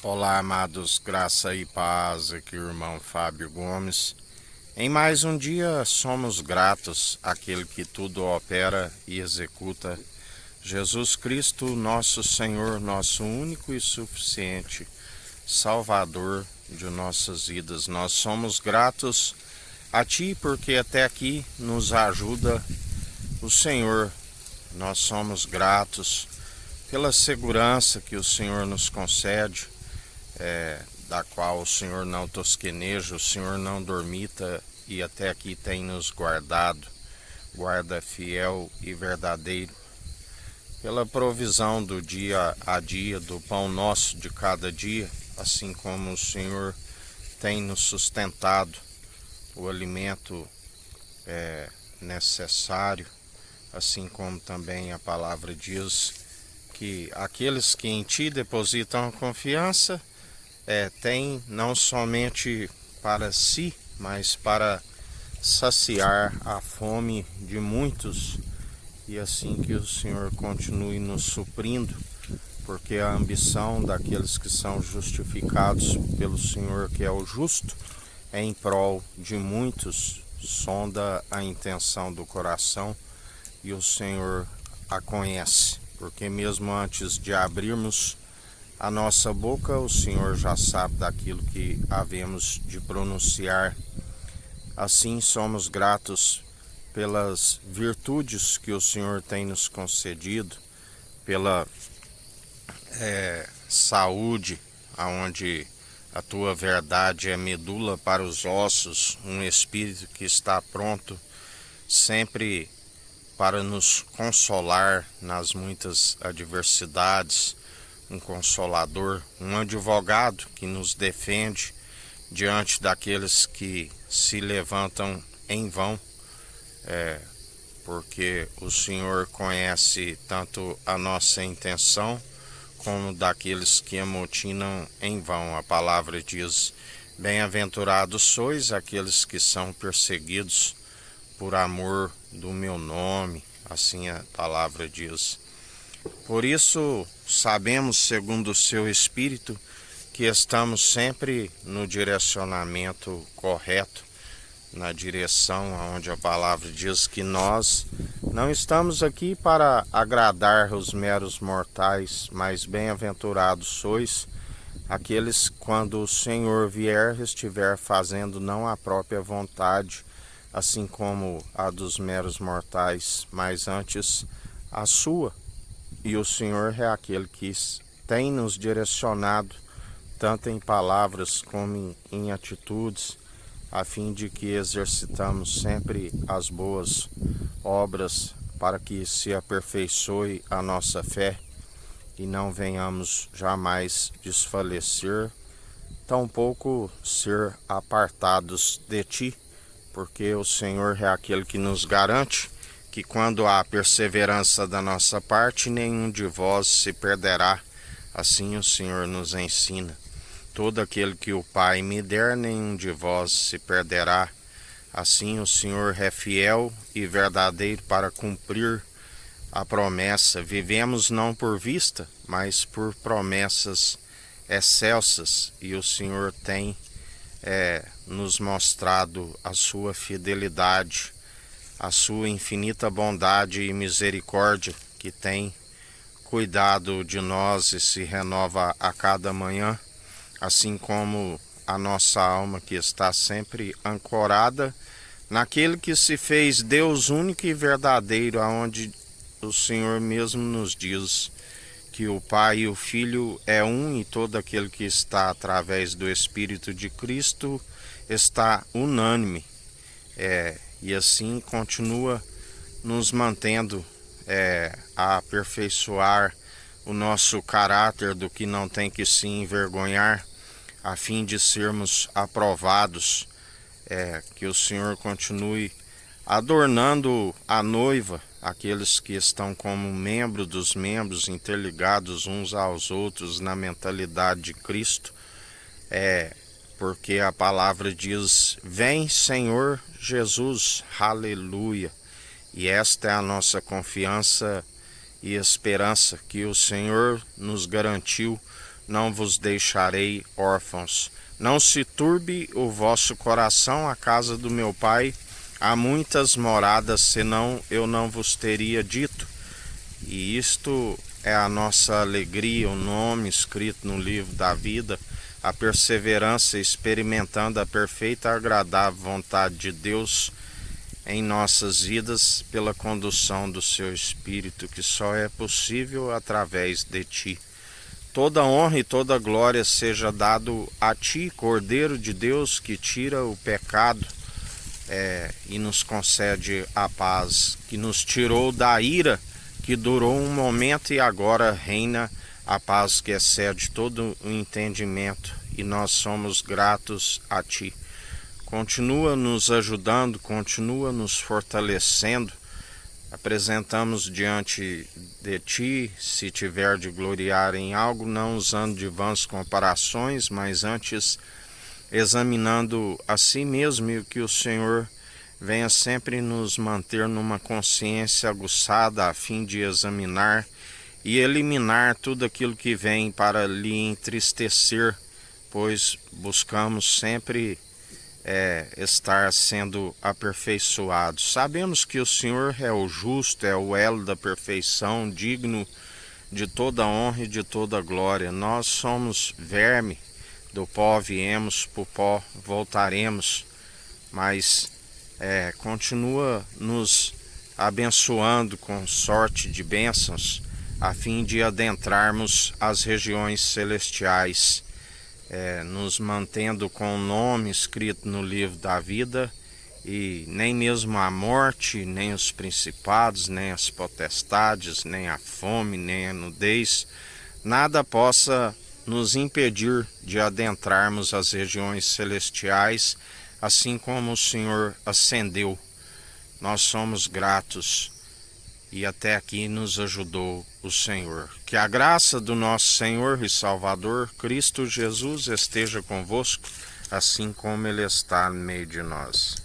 Olá, amados, graça e paz, aqui o irmão Fábio Gomes. Em mais um dia, somos gratos àquele que tudo opera e executa, Jesus Cristo, nosso Senhor, nosso único e suficiente Salvador de nossas vidas. Nós somos gratos a Ti porque até aqui nos ajuda o Senhor. Nós somos gratos pela segurança que o Senhor nos concede, da qual o Senhor não tosqueneja, o Senhor não dormita e até aqui tem nos guardado, guarda fiel e verdadeiro, pela provisão do dia a dia, do pão nosso de cada dia, assim como o Senhor tem nos sustentado o alimento necessário, assim como também a palavra diz que aqueles que em Ti depositam a confiança tem não somente para si, mas para saciar a fome de muitos, e assim que o Senhor continue nos suprindo, porque a ambição daqueles que são justificados pelo Senhor, que é o justo, é em prol de muitos, sonda a intenção do coração e o Senhor a conhece, porque mesmo antes de abrirmos a nossa boca, o Senhor já sabe daquilo que havemos de pronunciar. Assim, somos gratos pelas virtudes que o Senhor tem nos concedido, pela saúde, aonde a tua verdade é medula para os ossos, um espírito que está pronto sempre para nos consolar nas muitas adversidades, um consolador, um advogado que nos defende diante daqueles que se levantam em vão, porque o Senhor conhece tanto a nossa intenção como daqueles que amotinam em vão. A palavra diz: bem-aventurados sois aqueles que são perseguidos por amor do meu nome, assim a palavra diz. Por isso, sabemos, segundo o seu Espírito, que estamos sempre no direcionamento correto, na direção onde a palavra diz que nós não estamos aqui para agradar os meros mortais, mas bem-aventurados sois aqueles quando o Senhor vier estiver fazendo não a própria vontade, assim como a dos meros mortais, mas antes a sua. E o Senhor é aquele que tem nos direcionado, tanto em palavras como em atitudes, a fim de que exercitamos sempre as boas obras para que se aperfeiçoe a nossa fé e não venhamos jamais desfalecer, tampouco ser apartados de Ti, porque o Senhor é aquele que nos garante que quando há perseverança da nossa parte, nenhum de vós se perderá. Assim o Senhor nos ensina. Todo aquele que o Pai me der, nenhum de vós se perderá. Assim o Senhor é fiel e verdadeiro para cumprir a promessa. Vivemos não por vista, mas por promessas excelsas, e o Senhor tem nos mostrado a sua fidelidade, a sua infinita bondade e misericórdia, que tem cuidado de nós e se renova a cada manhã, assim como a nossa alma, que está sempre ancorada naquele que se fez Deus único e verdadeiro, aonde o Senhor mesmo nos diz que o Pai e o Filho é um, e todo aquele que está através do Espírito de Cristo está unânime, e assim continua nos mantendo a aperfeiçoar o nosso caráter, do que não tem que se envergonhar, a fim de sermos aprovados. Que o Senhor continue adornando a noiva, aqueles que estão como membro dos membros, interligados uns aos outros na mentalidade de Cristo, porque a palavra diz: vem Senhor Jesus, aleluia. E esta é a nossa confiança e esperança, que o Senhor nos garantiu não vos deixarei órfãos. Não se turbe o vosso coração, a casa do meu Pai há muitas moradas, senão eu não vos teria dito. E isto é a nossa alegria, o nome escrito no livro da vida, a perseverança experimentando a perfeita e agradável vontade de Deus em nossas vidas pela condução do seu Espírito, que só é possível através de ti. Toda honra e toda glória seja dado a ti, Cordeiro de Deus, que tira o pecado e nos concede a paz, que nos tirou da ira que durou um momento e agora reina a paz que excede todo o entendimento, e nós somos gratos a ti. Continua nos ajudando, continua nos fortalecendo. Apresentamos diante de ti, se tiver de gloriar em algo, não usando de vãs comparações, mas antes examinando a si mesmo, e que o Senhor venha sempre nos manter numa consciência aguçada a fim de examinar e eliminar tudo aquilo que vem para lhe entristecer, pois buscamos sempre estar sendo aperfeiçoados. Sabemos que o Senhor é o justo, é o elo da perfeição, digno de toda honra e de toda glória. Nós somos verme, do pó viemos, pro pó voltaremos, mas continua nos abençoando com sorte de bênçãos, a fim de adentrarmos as regiões celestiais, nos mantendo com o nome escrito no livro da vida, e nem mesmo a morte, nem os principados, nem as potestades, nem a fome, nem a nudez, nada possa nos impedir de adentrarmos as regiões celestiais, assim como o Senhor ascendeu. Nós somos gratos, e até aqui nos ajudou o Senhor. Que a graça do nosso Senhor e Salvador, Cristo Jesus, esteja convosco, assim como Ele está no meio de nós.